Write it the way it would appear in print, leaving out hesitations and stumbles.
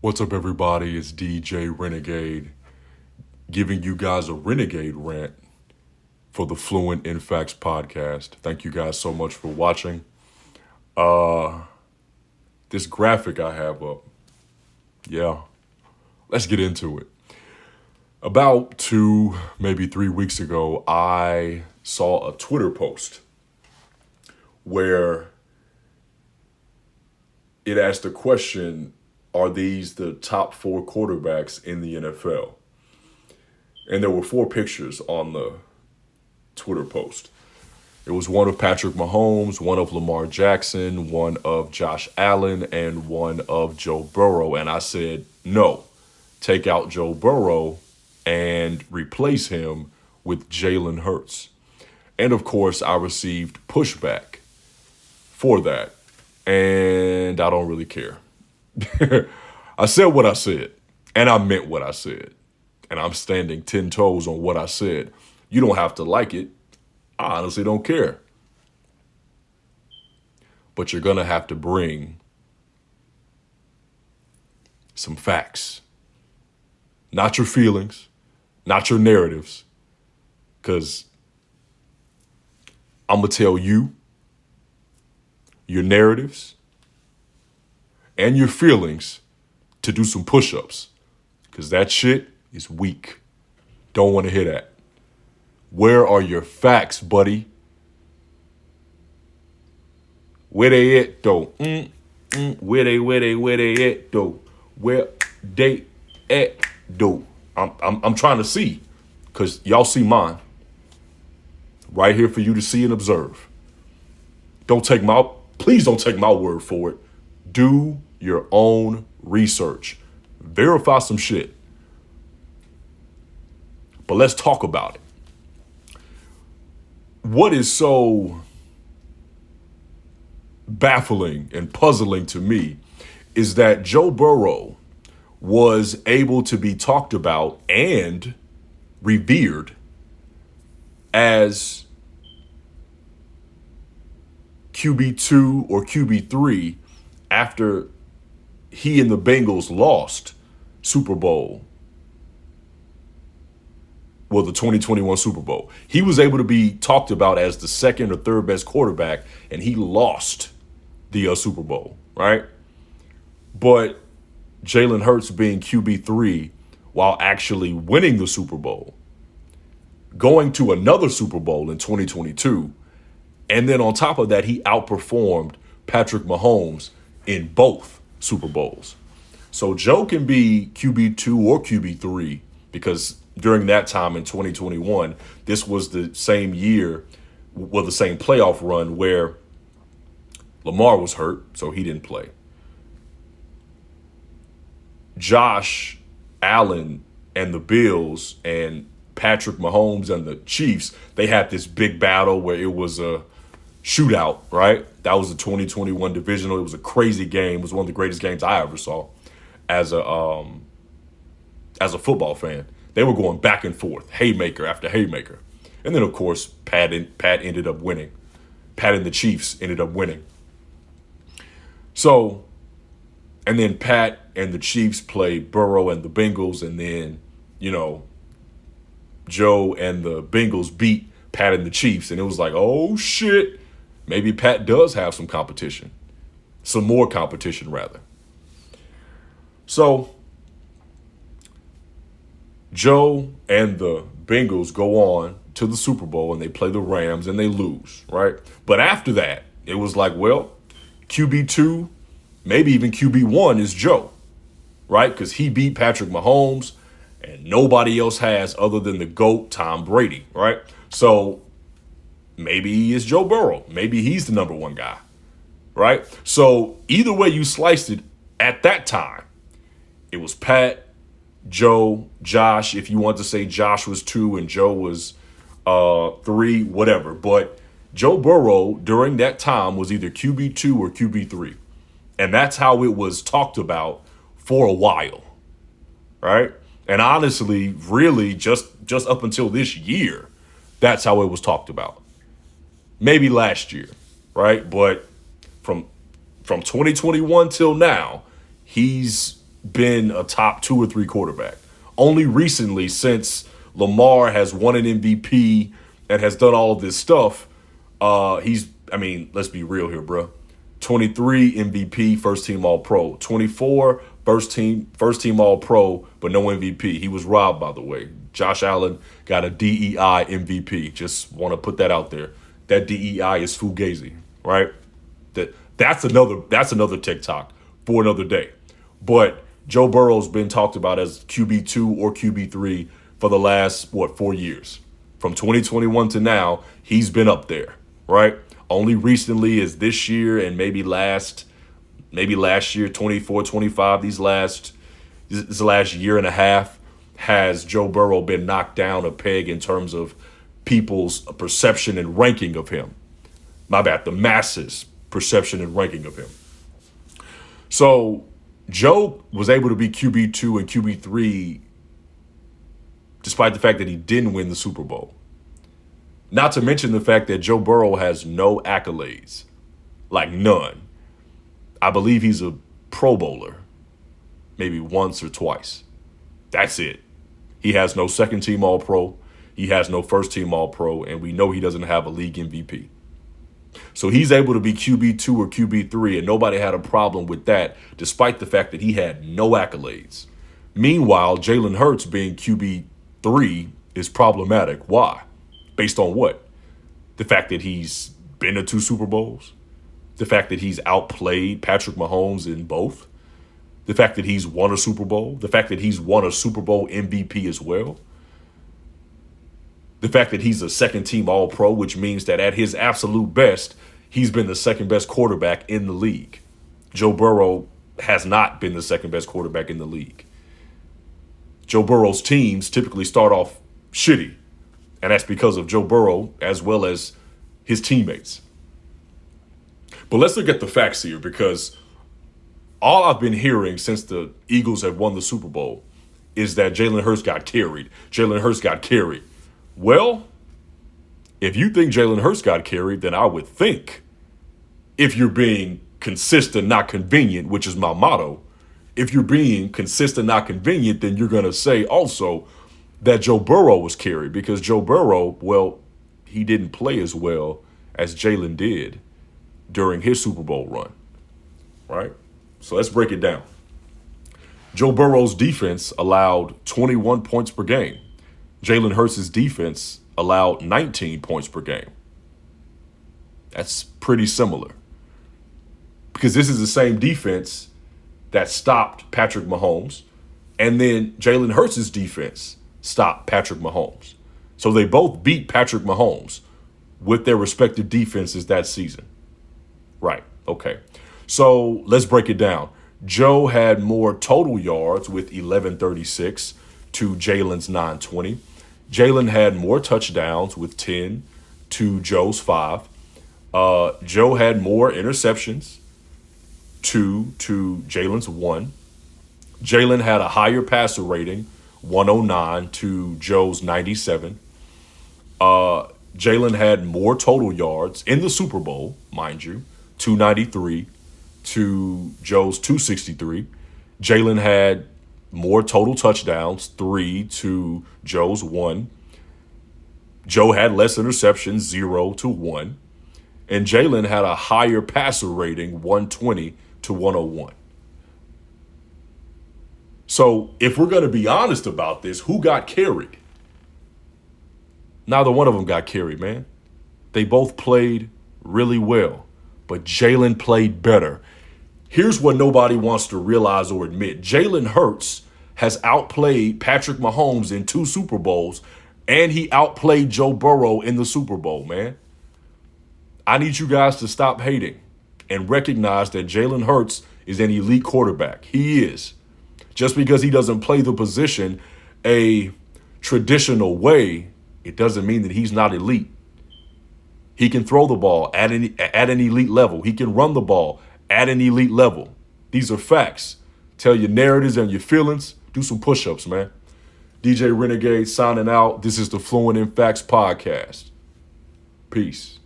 What's up, everybody? It's DJ Renegade giving you guys a Renegade Rant for the Fluent in Facts podcast. Thank you guys so much for watching. This graphic I have up, yeah, let's get into it. About 2, maybe 3 weeks ago, I saw a Twitter post where it asked the question, are these the top 4 quarterbacks in the NFL? And there were 4 pictures on the Twitter post. It was one of Patrick Mahomes, one of Lamar Jackson, one of Josh Allen, and one of Joe Burrow. And I said, no, take out Joe Burrow and replace him with Jalen Hurts. And of course, I received pushback for that. And I don't really care. I said what I said, and I meant what I said. And I'm standing 10 toes on what I said. You don't have to like it. I honestly don't care. But you're going to have to bring some facts. Not your feelings, not your narratives. Because I'm going to tell you your narratives and your feelings to do some push-ups. Because that shit is weak. Don't want to hear that. Where are your facts, buddy? Where they at, though? Where they at, though? Where they at, though? I'm trying to see, because y'all see mine. Right here for you to see and observe. Please don't take my word for it. Do your own research. Verify some shit. But let's talk about it. What is so baffling and puzzling to me is that Joe Burrow was able to be talked about and revered as QB2 or QB3 after he and the Bengals lost Super Bowl. Well, the 2021 Super Bowl. He was able to be talked about as the second or third best quarterback, and he lost the Super Bowl, right? But Jalen Hurts being QB3 while actually winning the Super Bowl, going to another Super Bowl in 2022, and then on top of that, he outperformed Patrick Mahomes in both Super Bowls. So Joe can be QB2 or QB3 because during that time in 2021, this was the same year, well, the same playoff run where Lamar was hurt, so he didn't play. Josh Allen and the Bills and Patrick Mahomes and the Chiefs, they had this big battle where it was a shootout, right? That was the 2021 divisional. It was a crazy game. It was one of the greatest games I ever saw as a football fan. They were going back and forth, haymaker after haymaker. And then, of course, Pat ended up winning. Pat and the Chiefs ended up winning. So, and then Pat and the Chiefs played Burrow and the Bengals. And then, Joe and the Bengals beat Pat and the Chiefs. And it was like, oh, shit. Maybe Pat does have some competition. Some more competition, rather. So, Joe and the Bengals go on to the Super Bowl and they play the Rams and they lose, right? But after that, it was like, well, QB2, maybe even QB1 is Joe, right? Because he beat Patrick Mahomes and nobody else has other than the GOAT, Tom Brady, right? So maybe he is Joe Burrow. Maybe he's the number one guy, right? So either way you sliced it, at that time, it was Pat, Joe, Josh, if you want to say Josh was 2 and Joe was 3, whatever. But Joe Burrow during that time was either QB2 or QB3. And that's how it was talked about for a while, right? And honestly, really just up until this year, that's how it was talked about. Maybe last year, right? But from 2021 till now, he's been a top 2 or 3 quarterback. Only recently, since Lamar has won an MVP and has done all of this stuff, let's be real here, bro. 23 MVP, first team All-Pro. 24 first team All-Pro, but no MVP. He was robbed, by the way. Josh Allen got a DEI MVP. Just want to put that out there. That DEI is fugazi, right? That's another TikTok for another day. But Joe Burrow's been talked about as QB2 or QB3 for the last 4 years. From 2021 to now, he's been up there, right? Only recently is this year and maybe last year, 24, 25, this last year and a half, has Joe Burrow been knocked down a peg in terms of people's perception and ranking of him. My bad, the masses' perception and ranking of him. So Joe was able to be QB2 and QB3 despite the fact that he didn't win the Super Bowl. Not to mention the fact that Joe Burrow has no accolades, like none. I believe he's a Pro Bowler, maybe once or twice. That's it. He has no second team All-Pro. He has no first team All-Pro, and we know he doesn't have a league MVP. So he's able to be QB2 or QB3, and nobody had a problem with that, despite the fact that he had no accolades. Meanwhile, Jalen Hurts being QB3 is problematic. Why? Based on what? The fact that he's been to 2 Super Bowls? The fact that he's outplayed Patrick Mahomes in both? The fact that he's won a Super Bowl? The fact that he's won a Super Bowl MVP as well? The fact that he's a second team All-Pro, which means that at his absolute best, he's been the second best quarterback in the league. Joe Burrow has not been the second best quarterback in the league. Joe Burrow's teams typically start off shitty, and that's because of Joe Burrow as well as his teammates. But let's look at the facts here, because all I've been hearing since the Eagles have won the Super Bowl is that Jalen Hurts got carried. Jalen Hurts got carried. Well, if you think Jalen Hurts got carried, then I would think, if you're being consistent, not convenient, which is my motto, if you're being consistent, not convenient, then you're going to say also that Joe Burrow was carried, because Joe Burrow, well, he didn't play as well as Jalen did during his Super Bowl run, right? So let's break it down. Joe Burrow's defense allowed 21 points per game. Jalen Hurts' defense allowed 19 points per game. That's pretty similar, because this is the same defense that stopped Patrick Mahomes, and then Jalen Hurts' defense stopped Patrick Mahomes. So they both beat Patrick Mahomes with their respective defenses that season. Right, okay. So let's break it down. Joe had more total yards with 1136 to Jalen's 920. Jalen had more touchdowns with 10 to Joe's 5. Joe had more interceptions, 2 to Jalen's 1. Jalen had a higher passer rating, 109 to Joe's 97. Jalen had more total yards in the Super Bowl, mind you, 293 to Joe's 263. Jalen had more total touchdowns, 3 to Joe's 1. Joe had less interceptions, 0 to 1. And Jalen had a higher passer rating, 120 to 101. So if we're going to be honest about this, who got carried? Neither one of them got carried, man. They both played really well, but Jalen played better. Here's what nobody wants to realize or admit. Jalen Hurts has outplayed Patrick Mahomes in 2 Super Bowls, and he outplayed Joe Burrow in the Super Bowl, man. I need you guys to stop hating and recognize that Jalen Hurts is an elite quarterback. He is. Just because he doesn't play the position a traditional way, it doesn't mean that he's not elite. He can throw the ball at an elite level. He can run the ball at an elite level. These are facts. Tell your narratives and your feelings. Do some push-ups, man. DJ Renegade signing out. This is the Fluent in Facts podcast. Peace.